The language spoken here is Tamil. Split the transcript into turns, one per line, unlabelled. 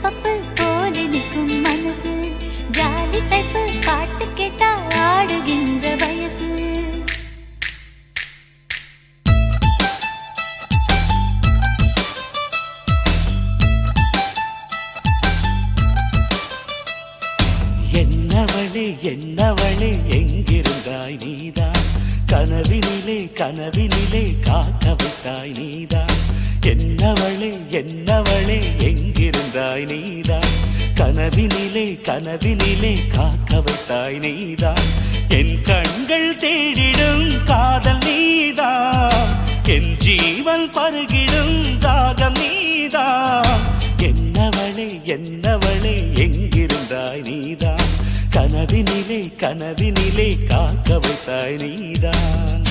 பப்பு போல நிற்கும் மனசு ஜாலி டைப்பு பாட்டு கேட்டா ஆடுகின்ற வயசு
என்னவளே என்னவளே எங்கிருந்தாய் நீதான் கனவினிலே கனவினிலே காக்க வைத்தாய் நீதான் என்னவளே என்னவளே எங்கிருந்தாய் நீதான் கனவினிலே கனவினிலே காக்க வைத்தாய் நீதான் என் கண்கள் தேடிடும் காதல் நீதான் என் ஜீவன் பருகிடும் தாகம் நீதான் என்னவளே என்னவளே எங்கிருந்தாய் நீதான் கனவினிலே கனவினிலே காக்க வைத்தாய் நீதான்